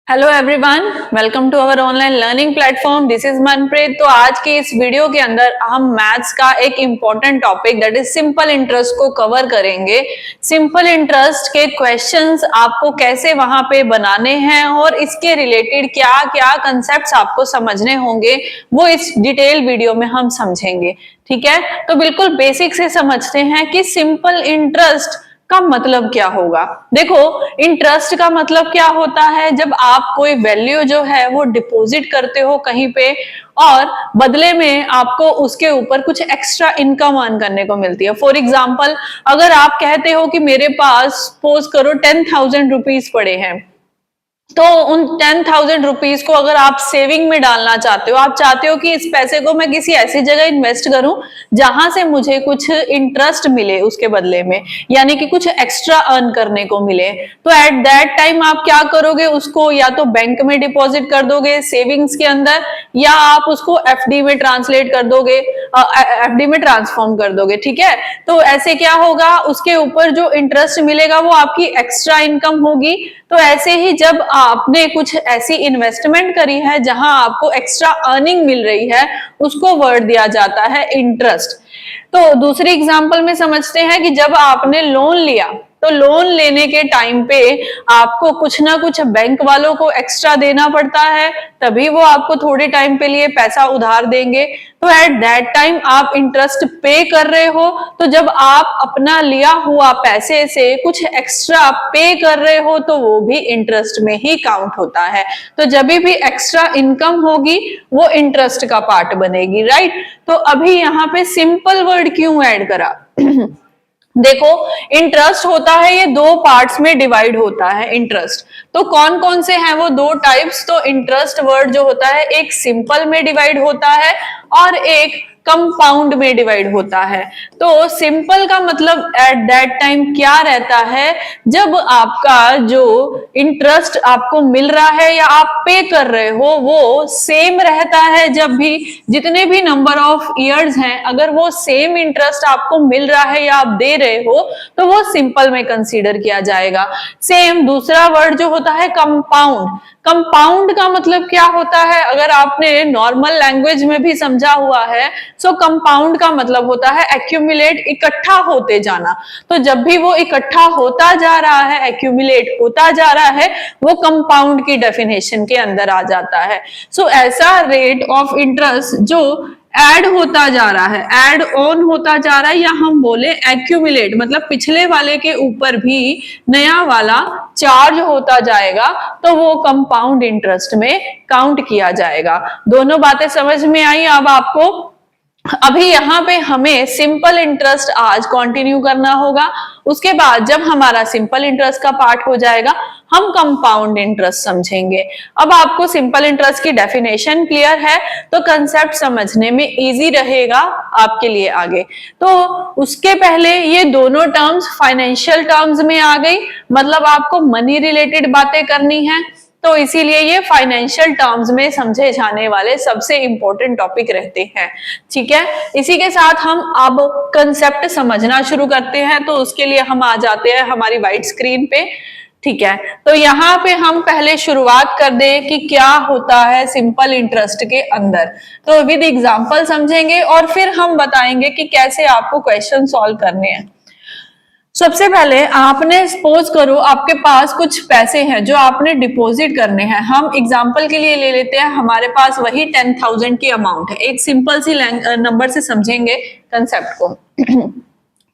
Hello everyone, welcome to our online learning platform. This is Manpreet. तो आज के इस वीडियो के अंदर हम मैथ्स का एक important topic that is simple interest को कवर करेंगे। सिंपल इंटरेस्ट के क्वेश्चंस आपको कैसे वहां पे बनाने हैं और इसके रिलेटेड क्या क्या कंसेप्ट्स आपको समझने होंगे वो इस डिटेल वीडियो में हम समझेंगे। ठीक है, तो बिल्कुल बेसिक से समझते हैं कि सिंपल इंटरेस्ट का मतलब क्या होगा। देखो, इंटरेस्ट का मतलब क्या होता है, जब आप कोई वैल्यू जो है वो डिपॉजिट करते हो कहीं पे और बदले में आपको उसके ऊपर कुछ एक्स्ट्रा इनकम अर्न करने को मिलती है। फॉर एग्जाम्पल, अगर आप कहते हो कि मेरे पास सपोज करो 10,000 रुपीज पड़े हैं, तो उन 10,000 रुपीज को अगर आप सेविंग में डालना चाहते हो, आप चाहते हो कि इस पैसे को मैं किसी ऐसी जगह इन्वेस्ट करूं जहां से मुझे कुछ इंटरेस्ट मिले उसके बदले में, यानी कि कुछ एक्स्ट्रा अर्न करने को मिले, तो एट दैट टाइम आप क्या करोगे, उसको या तो बैंक में डिपॉजिट कर दोगे सेविंग्स के अंदर, या आप उसको एफडी में ट्रांसलेट कर दोगे, एफडी में ट्रांसफॉर्म कर दोगे। ठीक है, तो ऐसे क्या होगा, उसके ऊपर जो इंटरेस्ट मिलेगा वो आपकी एक्स्ट्रा इनकम होगी। तो ऐसे ही जब आपने कुछ ऐसी इन्वेस्टमेंट करी है जहां आपको एक्स्ट्रा अर्निंग मिल रही है, उसको वर्ड दिया जाता है इंटरेस्ट। तो दूसरी एग्जांपल में समझते हैं कि जब आपने लोन लिया, तो लोन लेने के टाइम पे आपको कुछ ना कुछ बैंक वालों को एक्स्ट्रा देना पड़ता है, तभी वो आपको थोड़े टाइम पे लिए पैसा उधार देंगे। तो एट दैट टाइम आप इंटरेस्ट पे कर रहे हो। तो जब आप अपना लिया हुआ पैसे से कुछ एक्स्ट्रा पे कर रहे हो तो वो भी इंटरेस्ट में ही काउंट होता है। तो जब भी एक्स्ट्रा इनकम होगी वो इंटरेस्ट का पार्ट बनेगी, राइट। तो अभी यहाँ पे सिंपल वर्ड क्यों ऐड करा देखो, इंटरेस्ट होता है, ये दो पार्ट्स में डिवाइड होता है इंटरेस्ट। तो कौन कौन से हैं वो दो टाइप्स, तो इंटरेस्ट वर्ड जो होता है एक सिंपल में डिवाइड होता है और एक कंपाउंड में डिवाइड होता है। तो सिंपल का मतलब एट दैट टाइम क्या रहता है, जब आपका जो इंटरेस्ट आपको मिल रहा है या आप पे कर रहे हो वो सेम रहता है, जब भी जितने भी नंबर ऑफ इयर्स हैं अगर वो सेम इंटरेस्ट आपको मिल रहा है या आप दे रहे हो तो वो सिंपल में कंसीडर किया जाएगा। सेम दूसरा वर्ड जो होता है कंपाउंड। कंपाउंड का मतलब क्या होता है, अगर आपने नॉर्मल लैंग्वेज में भी समझा हुआ है, सो कंपाउंड का मतलब होता है एक्यूमुलेट, इकट्ठा होते जाना। तो जब भी वो इकट्ठा होता जा रहा है, एक्यूमुलेट होता जा रहा है, वो कंपाउंड की डेफिनेशन के अंदर आ जाता है। सो ऐसा रेट ऑफ इंटरेस्ट जो ऐड होता जा रहा है, ऐड ऑन होता जा रहा है, या हम बोले एक्यूमुलेट, मतलब पिछले वाले के ऊपर भी नया वाला चार्ज होता जाएगा, तो वो कंपाउंड इंटरेस्ट में काउंट किया जाएगा। दोनों बातें समझ में आई अब आपको। अभी यहाँ पे हमें सिंपल इंटरेस्ट आज कंटिन्यू करना होगा, उसके बाद जब हमारा सिंपल इंटरेस्ट का पार्ट हो जाएगा हम कंपाउंड इंटरेस्ट समझेंगे। अब आपको सिंपल इंटरेस्ट की डेफिनेशन क्लियर है तो कंसेप्ट समझने में इजी रहेगा आपके लिए आगे। तो उसके पहले ये दोनों टर्म्स फाइनेंशियल टर्म्स में आ गई, मतलब आपको मनी रिलेटेड बातें करनी है, तो इसीलिए ये फाइनेंशियल टर्म्स में समझे जाने वाले सबसे इंपॉर्टेंट टॉपिक रहते हैं। ठीक है, इसी के साथ हम अब कंसेप्ट समझना शुरू करते हैं। तो उसके लिए हम आ जाते हैं हमारी व्हाइट स्क्रीन पे। ठीक है, तो यहाँ पे हम पहले शुरुआत कर दें कि क्या होता है सिंपल इंटरेस्ट के अंदर। तो विद एग्जांपल समझेंगे और फिर हम बताएंगे कि कैसे आपको क्वेश्चन सॉल्व करने हैं। सबसे पहले आपने सपोज करो आपके पास कुछ पैसे हैं जो आपने डिपॉजिट करने हैं। हम एग्जांपल के लिए ले लेते हैं, हमारे पास वही 10,000 की अमाउंट है। एक सिंपल सी नंबर से समझेंगे कंसेप्ट को।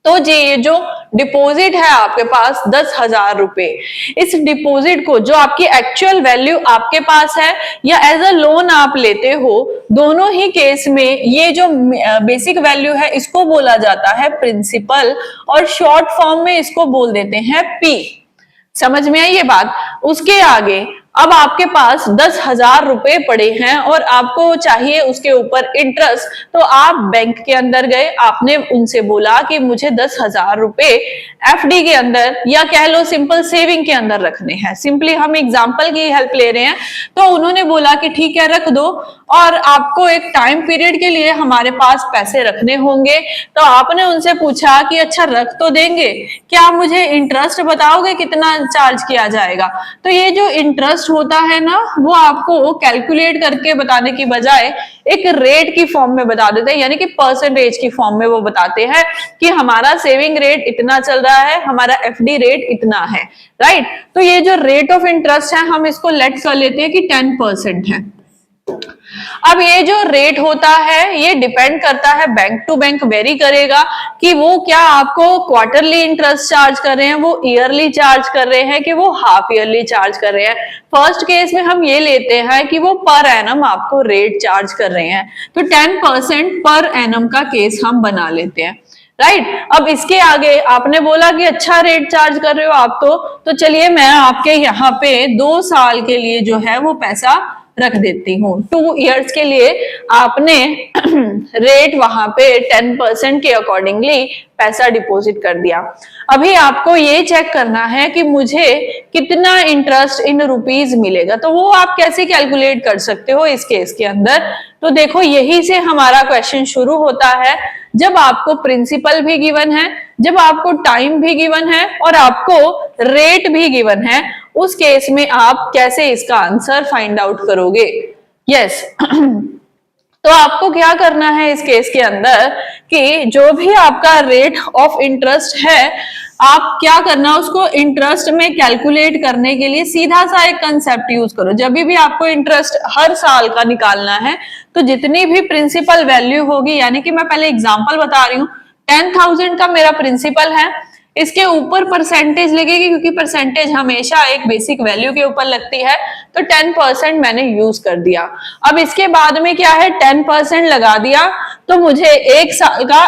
तो जी ये जो डिपॉजिट है आपके पास 10,000 रुपए, इस डिपॉजिट को जो आपकी एक्चुअल वैल्यू आपके पास है या एज अ लोन आप लेते हो, दोनों ही केस में ये जो बेसिक वैल्यू है इसको बोला जाता है प्रिंसिपल, और शॉर्ट फॉर्म में इसको बोल देते हैं पी। समझ में आई ये बात। उसके आगे अब आपके पास 10,000 रुपए पड़े हैं और आपको चाहिए उसके ऊपर इंटरेस्ट, तो आप बैंक के अंदर गए, आपने उनसे बोला कि मुझे 10,000 रुपए एफडी के अंदर या कह लो सिंपल सेविंग के अंदर रखने हैं। सिंपली हम एग्जांपल की हेल्प ले रहे हैं। तो उन्होंने बोला कि ठीक है रख दो, और आपको एक टाइम पीरियड के लिए हमारे पास पैसे रखने होंगे। तो आपने उनसे पूछा कि अच्छा रख तो देंगे, क्या मुझे इंटरेस्ट बताओगे कितना चार्ज किया जाएगा। तो ये जो इंटरेस्ट होता है ना, वो आपको कैलकुलेट करके बताने की बजाय एक रेट की फॉर्म में बता देते हैं, यानी कि परसेंटेज की फॉर्म में वो बताते हैं कि हमारा सेविंग रेट इतना चल रहा है, हमारा एफडी रेट इतना है, राइट। तो ये जो रेट ऑफ इंटरेस्ट है हम इसको लेट कर लेते हैं कि 10% है। अब ये जो रेट होता है ये डिपेंड करता है, बैंक टू बैंक वेरी करेगा कि वो क्या आपको क्वार्टरली इंटरेस्ट चार्ज कर रहे हैं, वो ईयरली चार्ज कर रहे हैं, कि वो हाफ ईयरली चार्ज कर रहे हैं। फर्स्ट केस में हम ये लेते हैं कि वो पर एनम आपको रेट चार्ज कर रहे हैं, तो 10% पर एनम का केस हम बना लेते हैं, राइट। अब इसके आगे आपने बोला कि अच्छा रेट चार्ज कर रहे हो आप, तो चलिए मैं आपके यहाँ पे 2 साल के लिए जो है वो पैसा रख देती हूँ। 2 इयर्स के लिए आपने रेट वहां पे 10% के अकॉर्डिंगली पैसा डिपॉजिट कर दिया। अभी आपको ये चेक करना है कि मुझे कितना इंटरेस्ट इन रुपीज मिलेगा। तो वो आप कैसे कैलकुलेट कर सकते हो इस केस के अंदर। तो देखो यही से हमारा क्वेश्चन शुरू होता है, जब आपको प्रिंसिपल भी गिवन है, जब आपको टाइम भी गिवन है और आपको रेट भी गिवन है, उस केस में आप कैसे इसका आंसर फाइंड आउट करोगे। यस तो आपको क्या करना है इस केस के अंदर कि जो भी आपका रेट ऑफ इंटरेस्ट है, आप क्या करना, उसको इंटरेस्ट में कैलकुलेट करने के लिए सीधा सा एक कंसेप्ट यूज करो। जब भी आपको इंटरेस्ट हर साल का निकालना है, तो जितनी भी प्रिंसिपल वैल्यू होगी, यानी कि मैं पहले एग्जांपल बता रही हूँ, 10,000 का मेरा प्रिंसिपल है, इसके ऊपर परसेंटेज लगेगी, क्योंकि परसेंटेज हमेशा एक बेसिक वैल्यू के ऊपर लगती है, तो 10% मैंने यूज कर दिया। अब इसके बाद में क्या है, 10% लगा दिया, तो मुझे 1 साल का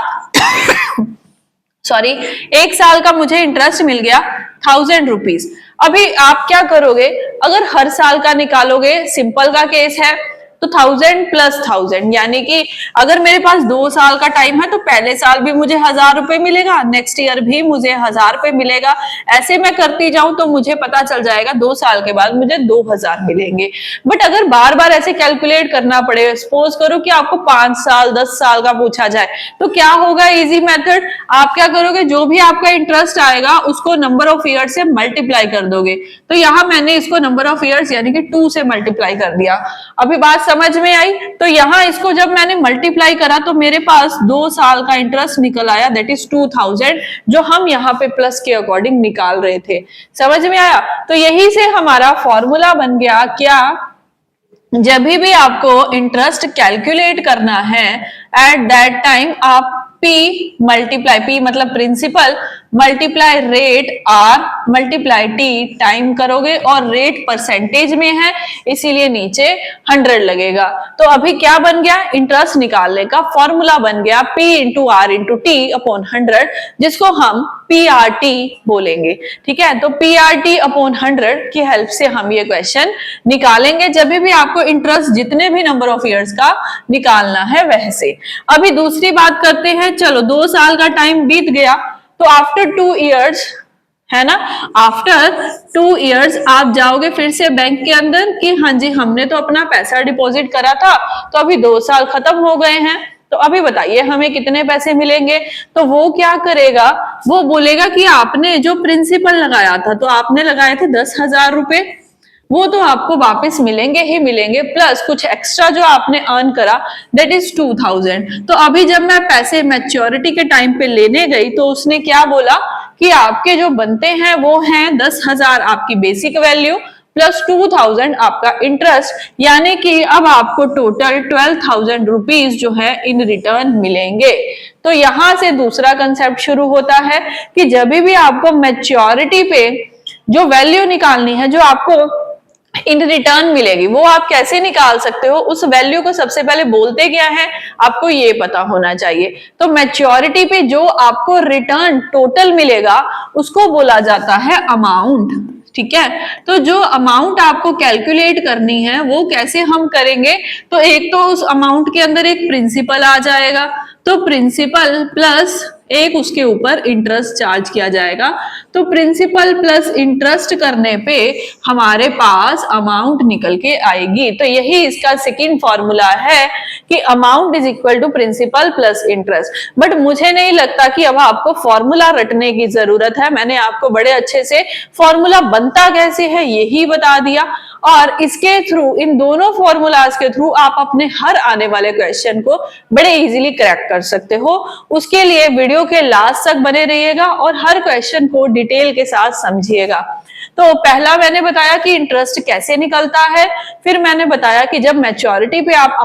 सॉरी 1 साल का मुझे इंटरेस्ट मिल गया 1000 रुपीज। अभी आप क्या करोगे, अगर हर साल का निकालोगे, सिंपल का केस है, तो 1000 प्लस 1000, यानी कि अगर मेरे पास 2 साल का टाइम है तो पहले साल भी मुझे 1000 रुपए मिलेगा, नेक्स्ट ईयर भी मुझे 1000 रुपए मिलेगा, ऐसे मैं करती जाऊं तो मुझे पता चल जाएगा 2 साल के बाद मुझे 2000 मिलेंगे। बट अगर बार बार ऐसे कैलकुलेट करना पड़े, सपोज करो कि आपको 5 साल 10 साल का पूछा जाए, तो क्या होगा इजी मेथड, आप क्या करोगे, जो भी आपका इंटरेस्ट आएगा उसको नंबर ऑफ ईयर से मल्टीप्लाई कर दोगे। तो यहां मैंने इसको नंबर ऑफ ईयर्स यानी कि 2 से मल्टीप्लाई कर दिया। अभी बात समझ में आई। तो यहां इसको जब मैंने मल्टीप्लाई करा तो मेरे पास 2 साल का इंटरेस्ट निकल आया, दैट इज 2000, जो हम यहाँ पे प्लस के अकॉर्डिंग निकाल रहे थे। समझ में आया। तो यही से हमारा फॉर्मूला बन गया, क्या, जब भी आपको इंटरेस्ट कैलकुलेट करना है एट दैट टाइम आप P मल्टीप्लाई, P मतलब principal, multiply rate R multiply T time करोगे, और रेट परसेंटेज में है इसीलिए नीचे 100 लगेगा। तो अभी क्या बन गया, इंटरेस्ट निकालने का फॉर्मूला बन गया P into R into T upon 100, जिसको हम PRT बोलेंगे। ठीक है, तो PRT अपॉन 100 की हेल्प से हम ये क्वेश्चन निकालेंगे, जब भी आपको इंटरेस्ट जितने भी नंबर ऑफ इयर्स का निकालना है वैसे। अभी दूसरी बात करते हैं, चलो 2 साल का टाइम बीत गया, तो आफ्टर 2 इयर्स है ना, आफ्टर 2 इयर्स आप जाओगे फिर से बैंक के अंदर कि हाँ जी हमने तो अपना पैसा डिपॉजिट करा था, तो अभी 2 साल खत्म हो गए हैं, तो अभी बताइए हमें कितने पैसे मिलेंगे। तो वो क्या करेगा, वो बोलेगा कि आपने जो प्रिंसिपल लगाया था, तो आपने लगाए थे 10,000 रुपए, वो तो आपको वापस मिलेंगे ही मिलेंगे, प्लस कुछ एक्स्ट्रा जो आपने अर्न करा दैट इज 2000। तो अभी जब मैं पैसे मैच्योरिटी के टाइम पे लेने गई तो उसने क्या बोला कि आपके जो बनते हैं वो हैं 10,000 आपकी बेसिक वैल्यू प्लस 2000 आपका इंटरेस्ट, यानी कि अब आपको टोटल 12,000 रुपीज जो है इन रिटर्न मिलेंगे। तो यहां से दूसरा कंसेप्ट शुरू होता है कि जब भी आपको मैच्योरिटी पे जो वैल्यू निकालनी है, जो आपको इन रिटर्न मिलेगी, वो आप कैसे निकाल सकते हो, उस वैल्यू को सबसे पहले बोलते क्या है आपको ये पता होना चाहिए। तो मैच्योरिटी पे जो आपको रिटर्न टोटल मिलेगा उसको बोला जाता है अमाउंट। ठीक है, तो जो अमाउंट आपको कैलकुलेट करनी है वो कैसे हम करेंगे, तो एक तो उस अमाउंट के अंदर एक प्रिंसिपल आ जाएगा, तो प्रिंसिपल प्लस एक उसके ऊपर इंटरेस्ट चार्ज किया जाएगा। तो प्रिंसिपल प्लस इंटरेस्ट करने पे हमारे पास अमाउंट निकल के आएगी। तो यही इसका सेकंड फॉर्मूला है कि amount is equal to principal plus interest. But मुझे नहीं लगता कि अब आपको फॉर्मूला रटने की जरूरत है, मैंने आपको बड़े अच्छे से फॉर्मूला बनता कैसे है यही बता दिया, और इसके थ्रू, इन दोनों फॉर्मूलाज के थ्रू आप अपने हर आने वाले क्वेश्चन को बड़े इजीली क्रैक कर सकते हो। उसके लिए वीडियो के लास्ट तक बने रहिएगा और हर क्वेश्चन को डिटेल के साथ समझिएगा। तो पहला मैंने बताया कि इंटरेस्ट कैसे निकलता है, फिर मैंने बताया कि जब मैच्योरिटी पे आप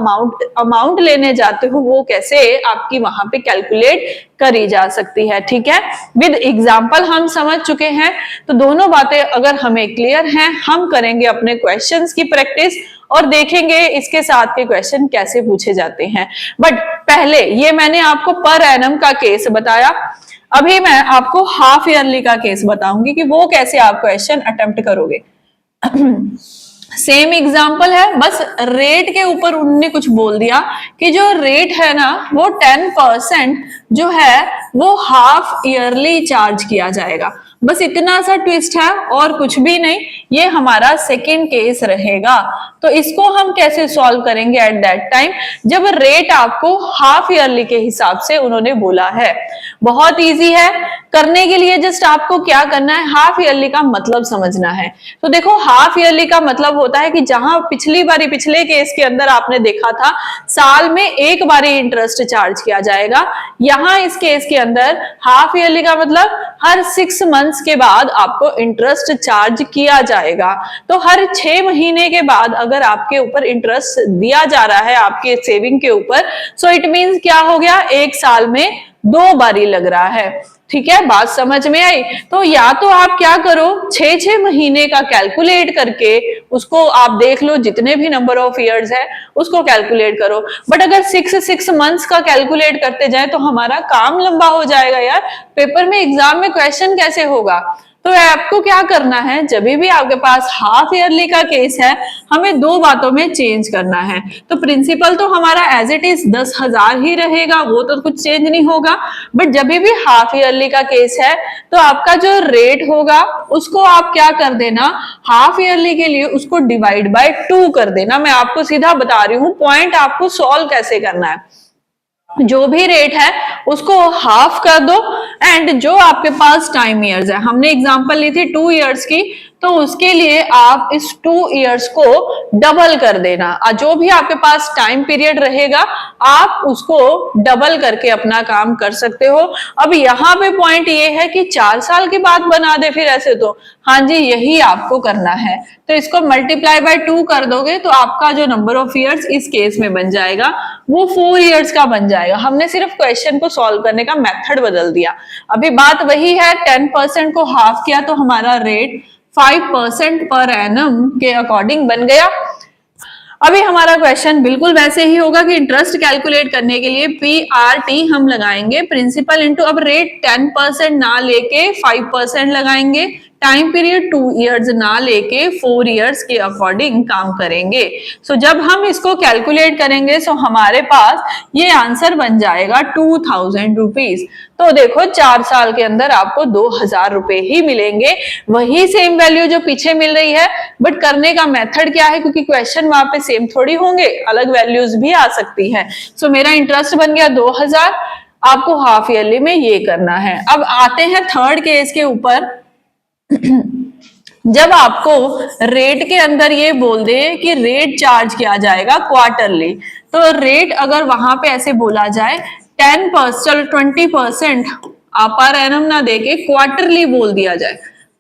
अमाउंट लेने जाते हो वो कैसे आपकी वहां पे कैलकुलेट करी जा सकती है। ठीक है, विद एग्जांपल हम समझ चुके हैं, तो दोनों बातें अगर हमें क्लियर हैं, हम करेंगे अपने क्वेश्चंस की प्रैक्टिस और देखेंगे इसके साथ के क्वेश्चन कैसे पूछे जाते हैं। बट पहले ये मैंने आपको पर एनम का केस बताया, अभी मैं आपको हाफ ईयरली का केस बताऊंगी कि वो कैसे आप क्वेश्चन अटेम्प्ट करोगे। सेम एग्जाम्पल है, बस रेट के ऊपर उन्होंने कुछ बोल दिया कि जो रेट है ना वो 10% जो है वो हाफ ईयरली चार्ज किया जाएगा। बस इतना सा ट्विस्ट है और कुछ भी नहीं, ये हमारा सेकंड केस रहेगा। तो इसको हम कैसे सॉल्व करेंगे एट दैट टाइम जब रेट आपको हाफ ईयरली के हिसाब से उन्होंने बोला है। बहुत इजी है, करने के लिए जस्ट आपको क्या करना है, हाफ ईयरली का मतलब समझना है। तो देखो हाफ ईयरली का मतलब होता है कि जहां पिछले केस के अंदर आपने देखा था साल में एक बार ही इंटरेस्ट चार्ज किया जाएगा, यहां इस केस के अंदर हाफ ईयरली का मतलब हर 6 मंथ्स के बाद आपको इंटरेस्ट चार्ज किया जाएगा। तो हर 6 महीने के बाद अगर आपके ऊपर इंटरेस्ट दिया जा रहा है आपके सेविंग के ऊपर, सो इट मींस क्या हो गया, एक साल में 2 बारी लग रहा है। ठीक है, बात समझ में आई। तो या तो आप क्या करो, 6 महीने का कैलकुलेट करके उसको आप देख लो, जितने भी नंबर ऑफ इयर्स है उसको कैलकुलेट करो। बट अगर 6 मंथ्स का कैलकुलेट करते जाए तो हमारा काम लंबा हो जाएगा यार, पेपर में एग्जाम में क्वेश्चन कैसे होगा। तो आपको क्या करना है, जब भी आपके पास हाफ ईयरली का केस है हमें 2 बातों में चेंज करना है। तो प्रिंसिपल तो हमारा एज इट इज 10,000 ही रहेगा, वो तो कुछ चेंज नहीं होगा। बट जब भी हाफ ईयरली का केस है तो आपका जो रेट होगा उसको आप क्या कर देना, हाफ ईयरली के लिए उसको डिवाइड बाय 2 कर देना। मैं आपको सीधा बता रही हूँ पॉइंट, आपको सॉल्व कैसे करना है। जो भी रेट है उसको हाफ कर दो, एंड जो आपके पास टाइम इयर्स है, हमने एग्जांपल ली थी 2 इयर्स की, तो उसके लिए आप इस 2 इयर्स को डबल कर देना। जो भी आपके पास टाइम पीरियड रहेगा आप उसको डबल करके अपना काम कर सकते हो। अब यहाँ पे पॉइंट ये है कि 4 साल की बात बना दे फिर ऐसे, तो हाँ जी यही आपको करना है। तो इसको मल्टीप्लाई बाय 2 कर दोगे तो आपका जो नंबर ऑफ इयर्स इस केस में बन जाएगा वो 4 इयर्स का बन जाएगा। हमने सिर्फ क्वेश्चन को सॉल्व करने का मेथड बदल दिया। अभी बात वही है, 10% को हाफ किया तो हमारा रेट 5% पर एनम के अकॉर्डिंग बन गया। अभी हमारा क्वेश्चन बिल्कुल वैसे ही होगा कि इंटरेस्ट कैलकुलेट करने के लिए PRT हम लगाएंगे, प्रिंसिपल इंटू, अब रेट 10% ना लेके 5% लगाएंगे, टाइम पीरियड 2 इयर्स ना लेके 4 इयर्स के अकॉर्डिंग काम करेंगे। सो जब हम इसको कैलकुलेट करेंगे सो हमारे पास ये आंसर बन जाएगा 2000 रुपीज। तो देखो 4 साल के अंदर आपको 2000 रुपए ही मिलेंगे, वही सेम वैल्यू जो पीछे मिल रही है, बट करने का मेथड क्या है, क्योंकि क्वेश्चन वहां पे सेम थोड़ी होंगे, अलग वैल्यूज भी आ सकती है। सो मेरा इंटरेस्ट बन गया 2000, आपको हाफ ईयरली में ये करना है। अब आते हैं थर्ड केस के ऊपर। जब आपको रेट के अंदर ये बोल दे कि रेट चार्ज किया जाएगा क्वार्टरली, तो रेट अगर वहां पे ऐसे बोला जाए 10%, चलो 20% पर एनम ना देके क्वार्टरली बोल दिया जाए,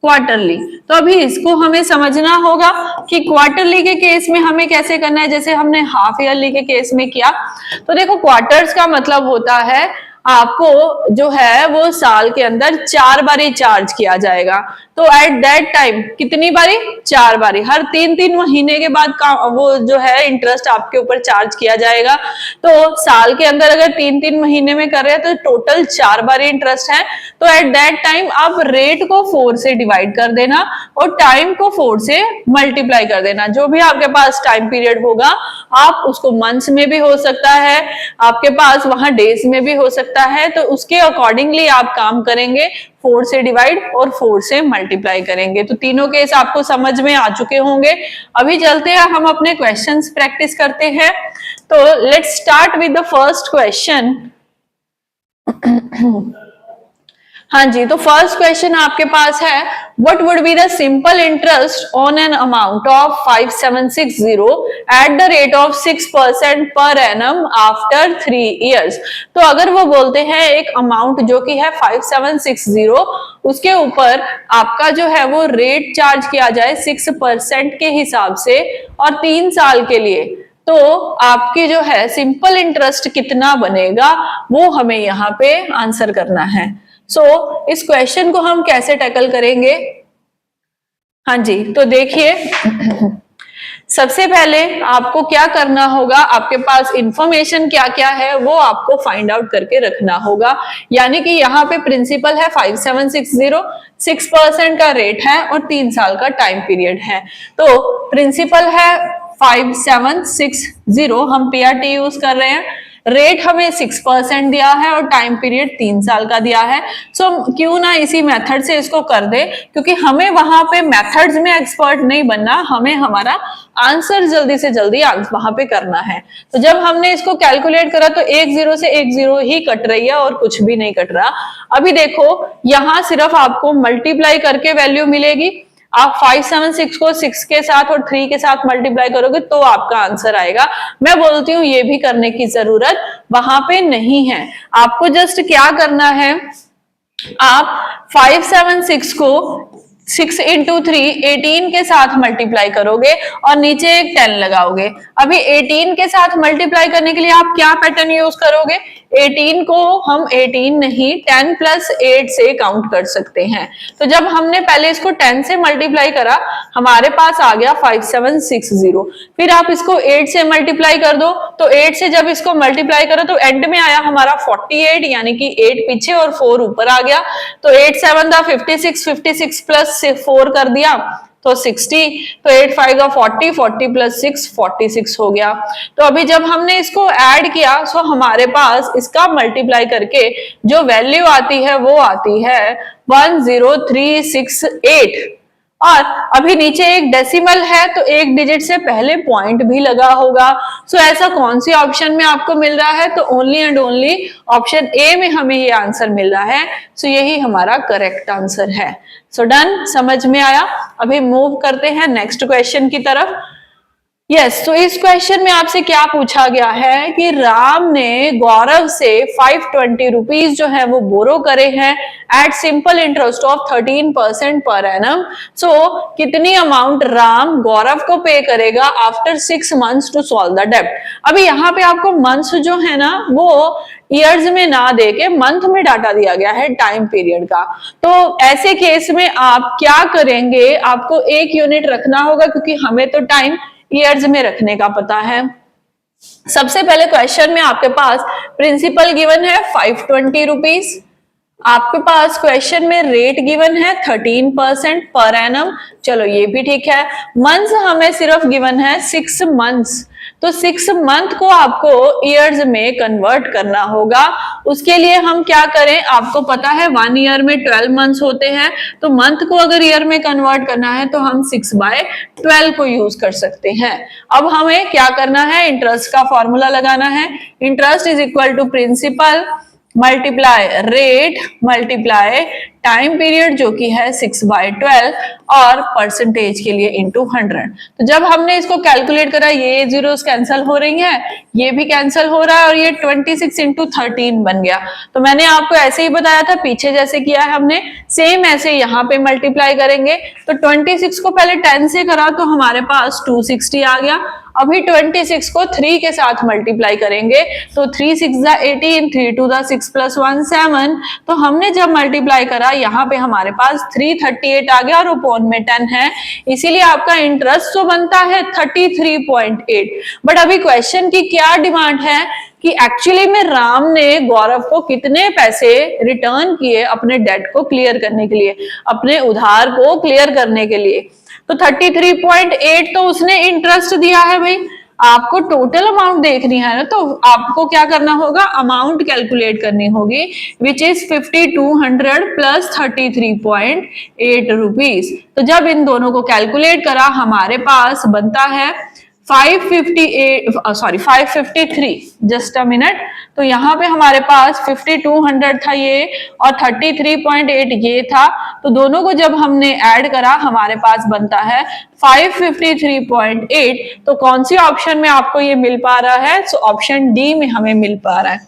क्वार्टरली, तो अभी इसको हमें समझना होगा कि क्वार्टरली के केस में हमें कैसे करना है, जैसे हमने हाफ ईयरली के केस में किया। तो देखो क्वार्टर्स का मतलब होता है आपको जो है वो साल के अंदर 4 बारी चार्ज किया जाएगा। तो एट दैट टाइम कितनी बारी? 4 बारी, हर 3-3 महीने के बाद का वो जो है इंटरेस्ट आपके ऊपर चार्ज किया जाएगा। तो साल के अंदर अगर 3-3 महीने में कर रहे हैं तो टोटल 4 बारी इंटरेस्ट है। तो एट दैट टाइम आप रेट को 4 से डिवाइड कर देना और टाइम को 4 से मल्टीप्लाई कर देना। जो भी आपके पास टाइम पीरियड होगा आप उसको मंथ्स में भी हो सकता है, आपके पास वहां डेज में भी हो सकता है, तो उसके अकॉर्डिंगली आप काम करेंगे, 4 से डिवाइड और 4 से मल्टीप्लाई करेंगे। तो तीनों केस आपको समझ में आ चुके होंगे। अभी चलते हैं हम अपने क्वेश्चंस प्रैक्टिस करते हैं। तो let's start with the first question. हाँ जी, तो फर्स्ट क्वेश्चन आपके पास है, what would be the simple interest on an amount of 5760 at the rate of 6% per annum after 3 years। तो अगर वो बोलते हैं एक अमाउंट जो कि है 5760, उसके ऊपर आपका जो है वो रेट चार्ज किया जाए 6% के हिसाब से और 3 साल के लिए, तो आपकी जो है सिंपल इंटरेस्ट कितना बनेगा वो हमें यहाँ पे आंसर करना है। इस क्वेश्चन को हम कैसे टैकल करेंगे? हाँ जी, तो देखिए सबसे पहले आपको क्या करना होगा, आपके पास इंफॉर्मेशन क्या क्या है वो आपको फाइंड आउट करके रखना होगा। यानी कि यहाँ पे प्रिंसिपल है 5760, 6% का रेट है और 3 साल का टाइम पीरियड है। तो प्रिंसिपल है 5760, हम पीआरटी यूज कर रहे हैं, रेट हमें 6% दिया है और टाइम पीरियड 3 साल का दिया है। क्यों ना इसी मेथड से इसको कर दे, क्योंकि हमें वहां पे मेथड्स में एक्सपर्ट नहीं बनना, हमें हमारा आंसर जल्दी से जल्दी वहां पे करना है। तो जब हमने इसको कैलकुलेट करा तो 1 0 से 1 0 ही कट रही है और कुछ भी नहीं कट रहा। अभी देखो यहां सिर्फ आपको मल्टीप्लाई करके वैल्यू मिलेगी। आप 576 को 6 के साथ और 3 के साथ मल्टीप्लाई करोगे तो आपका आंसर आएगा। मैं बोलती हूँ ये भी करने की जरूरत वहां पे नहीं है। आपको जस्ट क्या करना है, आप 576 को 6 into 3 18 के साथ मल्टीप्लाई करोगे और नीचे एक 10 लगाओगे। अभी 18 के साथ मल्टीप्लाई करने के लिए आप क्या पैटर्न यूज करोगे? 18 को हम 18 नहीं 10 + 8 से काउंट कर सकते हैं। तो जब हमने पहले इसको 10 से मल्टीप्लाई करा हमारे पास आ गया 5760, फिर आप इसको 8 से मल्टीप्लाई कर दो, तो 8 से जब इसको मल्टीप्लाई करो तो एंड में आया हमारा 48, यानी कि 8 पीछे और 4 ऊपर आ गया। तो 8 7 था 56, 56 + 4 कर दिया तो 60, तो 8 5 40, 40 + 6 46 हो गया। तो अभी जब हमने इसको ऐड किया तो हमारे पास इसका मल्टीप्लाई करके जो वैल्यू आती है वो आती है 10368। और अभी नीचे एक डेसिमल है तो एक डिजिट से पहले पॉइंट भी लगा होगा। ऐसा कौन सी ऑप्शन में आपको मिल रहा है? तो only and only option A में हमें ये आंसर मिल रहा है। यही हमारा करेक्ट आंसर है। डन, समझ में आया? अभी मूव करते हैं नेक्स्ट क्वेश्चन की तरफ। यस, तो इस क्वेश्चन में आपसे क्या पूछा गया है कि राम ने गौरव से 520 रुपीज जो है वो बोरो करे हैं eight simple interest of 13% per annum. कितनी अमाउंट राम गौरव को पे करेगा after 6 months to solve the डेब्ट। अभी यहाँ पे आपको मंथ्स जो है ना वो ईयर्स में ना देके मंथ में डाटा दिया गया है टाइम पीरियड का। तो ऐसे केस में आप क्या करेंगे, आपको एक यूनिट रखना होगा क्योंकि हमें तो टाइम ईयर्स में रखने का पता है। सबसे पहले क्वेश्चन में आपके पास प्रिंसिपल गिवन है 520 रुपीज, आपके पास क्वेश्चन में रेट गिवन है 13% पर एनम। चलो ये भी ठीक है। मंथ्स हमें सिर्फ गिवन है 6 months, तो 6 month को आपको ईयर्स में कन्वर्ट करना होगा। उसके लिए हम क्या करें, आपको पता है 1 year में 12 months होते हैं, तो मंथ को अगर ईयर में कन्वर्ट करना है तो हम 6/12 को यूज कर सकते हैं। अब हमें क्या करना है, इंटरेस्ट का फॉर्मूला लगाना है। Interest is equal to principal multiply rate multiply time period जो कि है 6/12 और परसेंटेज के लिए इंटू 100। तो जब हमने इसको कैलकुलेट करा ये जीरोस कैंसिल हो रही हैं, ये भी कैंसिल हो रहा है और ये 26 इंटू 13 बन गया। तो मैंने आपको ऐसे ही बताया था, पीछे जैसे किया है हमने सेम ऐसे यहाँ पे मल्टीप्लाई करेंगे। तो 26 को पहले 10 से करा तो हमारे पास 260 आ गया। अभी 26 को 3 के साथ मल्टीप्लाई करेंगे तो 3 6 18, 3 2 6 + 1 7। तो हमने जब मल्टीप्लाई करा यहाँ पे हमारे पास 338 आ गया और अपॉन में 10 है, इसीलिए आपका इंटरेस्ट तो बनता है 33.8। बट अभी क्वेश्चन की क्या डिमांड है कि एक्चुअली में राम ने गौरव को कितने पैसे रिटर्न किए अपने डेट को क्लियर करने के लिए, अपने उधार को क्लियर करने के लिए। तो 33.8 तो उसने इंटरेस्ट दिया है भाई, आपको टोटल अमाउंट देखनी है ना, तो आपको क्या करना होगा, अमाउंट कैलकुलेट करनी होगी विच इज 5200 प्लस 33.8 रुपीज। तो जब इन दोनों को कैलकुलेट करा हमारे पास बनता है 553, जस्ट अ मिनट। तो यहाँ पे हमारे पास 5200 था ये और 33.8 ये था, तो दोनों को जब हमने ऐड करा हमारे पास बनता है 553.8। तो कौन सी ऑप्शन में आपको ये मिल पा रहा है, सो ऑप्शन डी में हमें मिल पा रहा है।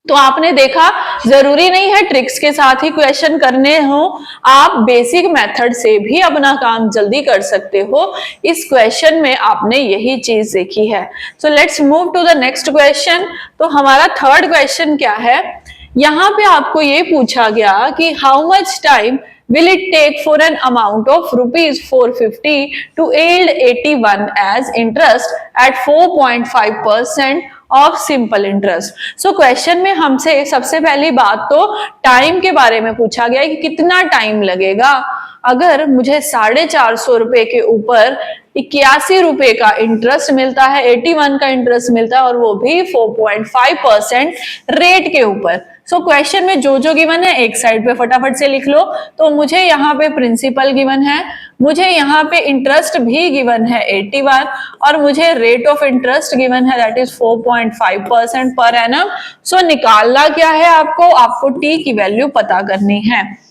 तो आपने देखा जरूरी नहीं है ट्रिक्स के साथ ही क्वेश्चन करने हो, आप बेसिक मेथड से भी अपना काम जल्दी कर सकते हो। इस क्वेश्चन में आपने यही चीज देखी है। So let's move to the next question. तो हमारा थर्ड क्वेश्चन क्या है, यहाँ पे आपको ये पूछा गया कि how much time will it take for an amount of rupees 450 to yield 81 as interest at 4.5% of simple interest. So question में हमसे सबसे पहली बात तो टाइम के बारे में पूछा गया है कि कितना टाइम लगेगा। अगर मुझे 450 रुपए के ऊपर 81 रुपए का इंटरेस्ट मिलता है, 81 का इंटरेस्ट मिलता है और वो भी 4.5% रेट के ऊपर। सो क्वेश्चन में जो जो गिवन है एक साइड पे फटाफट से लिख लो। तो मुझे यहाँ पे प्रिंसिपल गिवन है, मुझे यहाँ पे इंटरेस्ट भी गिवन है 81 और मुझे रेट ऑफ इंटरेस्ट गिवन है दैट इज 4.5% पर एनम। सो निकालना क्या है आपको टी की वैल्यू पता करनी है।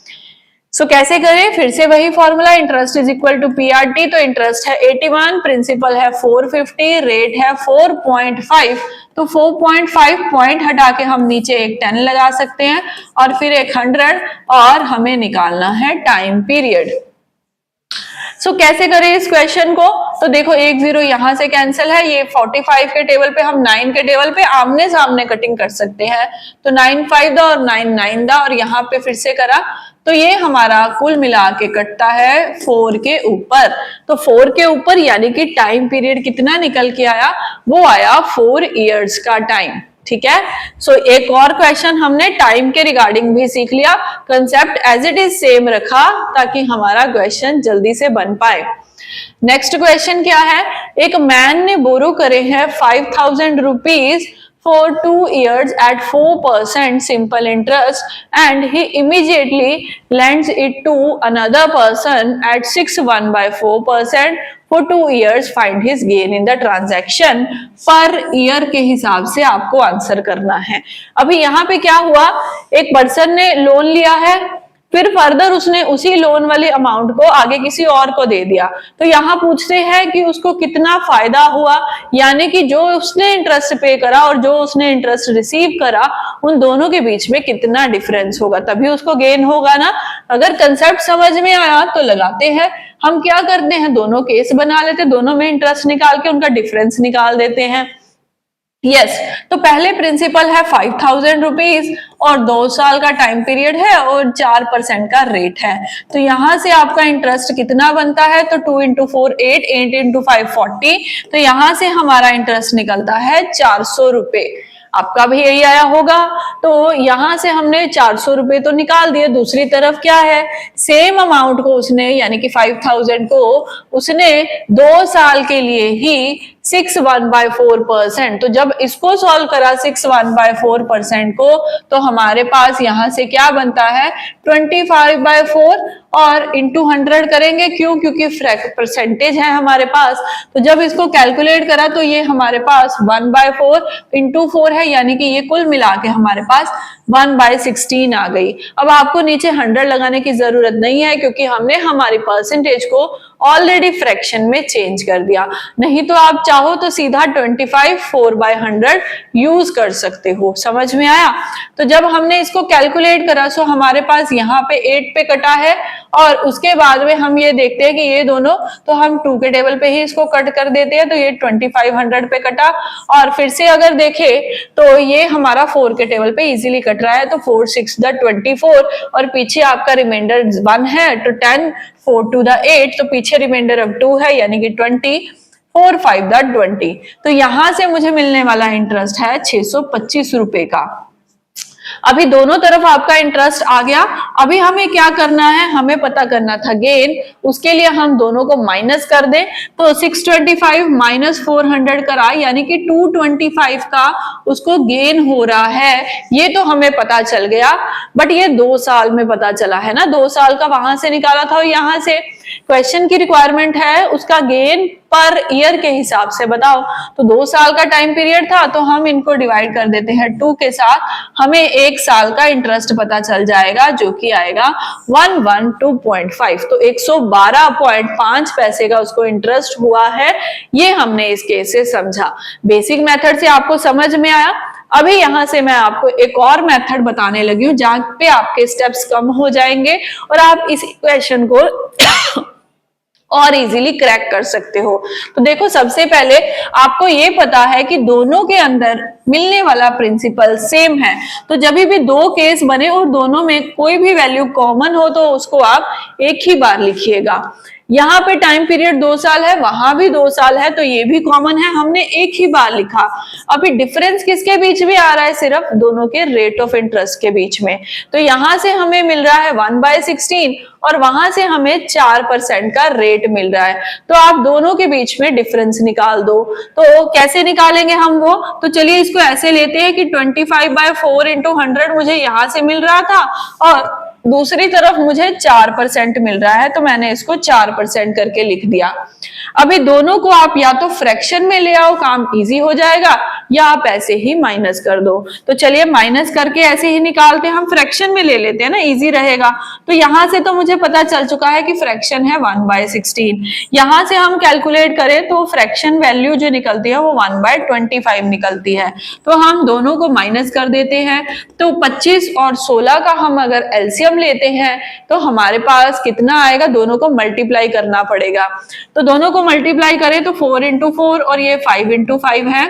सो कैसे करें, फिर से वही formula, interest is equal to PRT. तो इंटरेस्ट है 81, प्रिंसिपल है 450, रेट है 4.5। तो 4.5 पॉइंट हटा के हम नीचे एक 10 लगा सकते हैं और फिर एक 100 और हमें निकालना है टाइम पीरियड। सो कैसे करें इस क्वेश्चन को, तो देखो एक 0 यहां से कैंसिल है, ये 45 के टेबल पे हम 9 के टेबल पे आमने सामने कटिंग कर सकते हैं। तो 9 5 दा और 9 9 दा और यहाँ पे फिर से करा तो ये हमारा कुल मिला के कटता है 4 के ऊपर। तो 4 के ऊपर यानी कि टाइम पीरियड कितना निकल के आया, वो आया 4 इयर्स का टाइम। ठीक है। सो एक और क्वेश्चन हमने टाइम के रिगार्डिंग भी सीख लिया, concept as it is same रखा ताकि हमारा क्वेश्चन जल्दी से बन पाए। नेक्स्ट क्वेश्चन क्या है, एक मैन ने बोरो करे हैं 5000 rupees for 2 years at 4% simple interest and he immediately lends it to another person at 6.1/4% for 2 years. Find his gain in the transaction। Per year के हिसाब से आपको आंसर करना है। अभी यहाँ पे क्या हुआ, एक पर्सन ने लोन लिया है, फिर फर्दर उसने उसी लोन वाले अमाउंट को आगे किसी और को दे दिया। तो यहाँ पूछते हैं कि उसको कितना फायदा हुआ, यानी कि जो उसने इंटरेस्ट पे करा और जो उसने इंटरेस्ट रिसीव करा उन दोनों के बीच में कितना डिफरेंस होगा, तभी उसको गेन होगा ना। अगर कंसेप्ट समझ में आया तो लगाते हैं। हम क्या करते हैं, दोनों केस बना लेते, दोनों में इंटरेस्ट निकाल के उनका डिफरेंस निकाल देते हैं। यस तो पहले प्रिंसिपल है 5000 रुपीज और 2 साल का टाइम पीरियड है और 4% का रेट है। तो यहां से आपका इंटरेस्ट कितना बनता है, तो 2 × 4 8, 8 × 5 40। तो यहां से हमारा इंटरेस्ट निकलता है 400 रुपए। आपका भी यही आया होगा। तो यहां से हमने 400 रुपए तो निकाल दिए, दूसरी तरफ क्या है, सेम अमाउंट को उसने यानी कि 5000 को उसने 2 साल के लिए ही 6.1/4%। तो जब इसको सॉल्व करा 6.1/4% को, तो हमारे पास यहां से क्या बनता है 25/4 और इंटू 100 करेंगे, क्यों, क्योंकि परसेंटेज है हमारे पास। तो जब इसको कैलकुलेट करा तो ये हमारे पास 1/4 इंटू 4 है, यानी कि ये कुल मिला के हमारे पास 1/16 आ गई। अब आपको नीचे 100 लगाने की जरूरत नहीं है क्योंकि हमने हमारी परसेंटेज को ऑलरेडी फ्रैक्शन में चेंज कर दिया। नहीं तो आप चाहो तो सीधा 25 4/100 यूज कर सकते हो। समझ में आया? तो जब हमने इसको कैलकुलेट करा सो हमारे पास यहाँ पे 8 पे कटा है और उसके बाद में हम ये देखते हैं कि ये दोनों, तो हम 2 के टेबल पे ही इसको कट कर देते हैं, तो ये 2500 पे कटा। और फिर से अगर देखें तो ये हमारा 4 के टेबल पे इजीली कट रहा है, तो 4 6 द 24 और पीछे आपका रिमाइंडर 1 है, तो 10 4 2 द 8, तो पीछे रिमाइंडर अब 2 है यानी कि 20 4 5 द 20। तो यहां से मुझे मिलने वाला इंटरेस्ट है 625 रुपए का। अभी दोनों तरफ आपका इंटरेस्ट आ गया। अभी हमें क्या करना है, हमें पता करना था गेन, उसके लिए हम दोनों को माइनस कर दें। तो 625 माइनस 400 करा यानी कि 225 का उसको गेन हो रहा है, ये तो हमें पता चल गया। बट ये 2 साल में पता चला है ना, 2 साल का वहां से निकाला था और यहां से क्वेश्चन की रिक्वायरमेंट है उसका गेन पर ईयर के हिसाब से बताओ। तो 2 साल का टाइम पीरियड था तो हम इनको डिवाइड कर देते हैं 2 के साथ, हमें 1 साल का इंटरेस्ट पता चल जाएगा जो कि आएगा 112.5। तो 112.5 पैसे का उसको इंटरेस्ट हुआ है। ये हमने इस केस से समझा। बेसिक मेथड से आपको समझ में आया। अभी यहां से मैं आपको एक और मेथड बताने लगी हूं जहां पे आपके स्टेप्स कम हो जाएंगे और आप इस इक्वेशन को और इजीली क्रैक कर सकते हो। तो देखो, सबसे पहले आपको ये पता है कि दोनों के अंदर मिलने वाला प्रिंसिपल सेम है। तो जब भी 2 केस बने और दोनों में कोई भी वैल्यू कॉमन हो तो उसको आप एक ही बार लिखिएगा। यहाँ पे टाइम पीरियड 2 साल है, वहां भी 2 साल है, तो ये भी कॉमन है, हमने एक ही बार लिखा। अभी डिफरेंस किसके बीच में आ रहा है, सिर्फ दोनों के रेट ऑफ इंटरेस्ट के बीच में। तो यहां से हमें मिल रहा है 1/16 और वहां से हमें 4% का रेट मिल रहा है। तो आप दोनों के बीच में डिफरेंस निकाल दो। तो कैसे निकालेंगे हम वो, तो चलिए इसको ऐसे लेते हैं कि 25/4 × 100 मुझे यहां से मिल रहा था और दूसरी तरफ मुझे 4% मिल रहा है, तो मैंने इसको 4% करके लिख दिया। अभी दोनों को आप या तो फ्रैक्शन में ले आओ, काम इजी हो जाएगा, या आप ऐसे ही माइनस कर दो। तो चलिए माइनस करके ऐसे ही निकालते हैं, हम फ्रैक्शन में ले लेते हैं ना, इजी रहेगा। तो यहां से तो मुझे पता चल चुका है कि फ्रैक्शन है 1/16। यहां से हम कैलकुलेट करें तो फ्रैक्शन वैल्यू जो निकलती है वो 1/25 निकलती है। तो हम दोनों को माइनस कर देते हैं। तो 25 और 16 का हम अगर एलसीएम लेते हैं तो हमारे पास कितना आएगा, दोनों को मल्टीप्लाई करना पड़ेगा। तो दोनों को मल्टीप्लाई करें तो 4 × 4 और ये 5 × 5 है,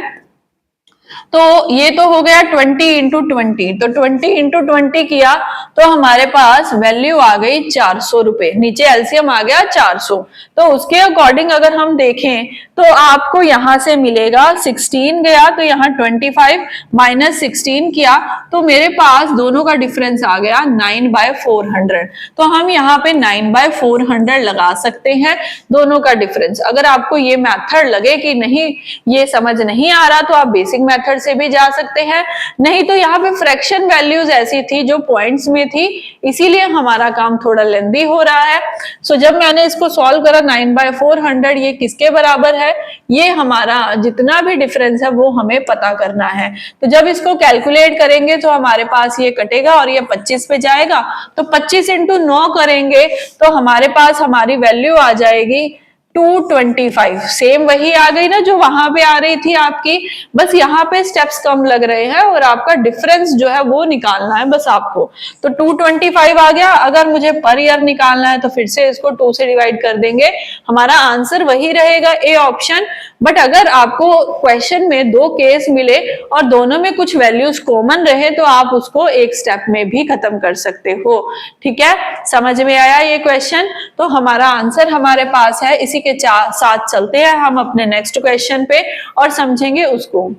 तो ये तो हो गया 20 × 20। तो 20 × 20 किया तो हमारे पास वैल्यू आ गई 400 रुपए, नीचे एलसीएम आ गया 400। तो उसके अकॉर्डिंग अगर हम देखें तो आपको यहां से मिलेगा 16 गया, तो यहाँ 25 माइनस 16 किया तो मेरे पास दोनों का डिफरेंस आ गया 9/400। तो हम यहाँ पे 9/400 लगा सकते हैं दोनों का डिफरेंस। अगर आपको ये मेथड लगे कि नहीं ये समझ नहीं आ रहा तो आप बेसिक मेथड से भी जा सकते हैं। नहीं तो यहाँ पे फ्रैक्शन वैल्यूज ऐसी थी जो पॉइंट्स में थी, इसीलिए हमारा काम थोड़ा लेंदी हो रहा है। सो जब मैंने इसको सॉल्व करा 9/400 ये किसके बराबर है, ये हमारा जितना भी डिफरेंस है वो हमें पता करना है। तो जब इसको कैलकुलेट करेंगे तो हमारे पास ये कटेगा और ये 25 पे जाएगा, तो 25 × 9 करेंगे तो हमारे पास हमारी वैल्यू आ जाएगी 225। सेम वही आ गई ना जो वहां पे आ रही थी आपकी, बस यहाँ पे स्टेप्स कम लग रहे हैं और आपका डिफरेंस जो है वो निकालना है बस आपको। तो 225 आ गया। अगर मुझे पर ईयर निकालना है तो फिर से इसको 2 से डिवाइड कर देंगे, हमारा आंसर वही रहेगा ए ऑप्शन। बट अगर आपको क्वेश्चन में 2 केस मिले और दोनों में कुछ वैल्यूज कॉमन रहे तो आप उसको एक स्टेप में भी खत्म कर सकते हो। ठीक है, समझ में आया ये क्वेश्चन? तो हमारा आंसर हमारे पास है। इसी के साथ चलते हैं हम अपने नेक्स्ट क्वेश्चन पे और समझेंगे उसको।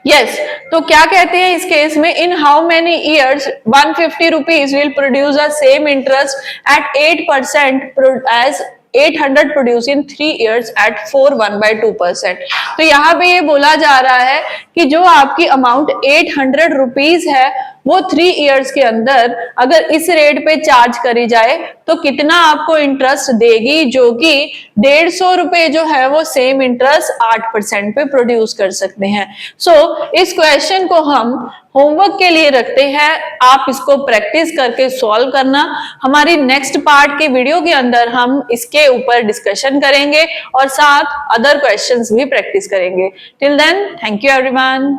यस, तो क्या कहते हैं इस केस में, in how many years 150 rupees will produce the same interest at 8% as 800 produce in 3 years at 4 1/2%। तो यहाँ पे ये बोला जा रहा है कि जो आपकी अमाउंट 800 रुपीज है वो 3 इयर्स के अंदर अगर इस रेट पे चार्ज करी जाए तो कितना आपको इंटरेस्ट देगी, जो कि 150 रुपए जो है वो सेम इंटरेस्ट 8% पे प्रोड्यूस कर सकते हैं। सो इस क्वेश्चन को हम होमवर्क के लिए रखते हैं, आप इसको प्रैक्टिस करके सॉल्व करना। हमारी नेक्स्ट पार्ट के वीडियो के अंदर हम इसके ऊपर डिस्कशन करेंगे और साथ अदर क्वेश्चंस भी प्रैक्टिस करेंगे। Till then, thank you everyone.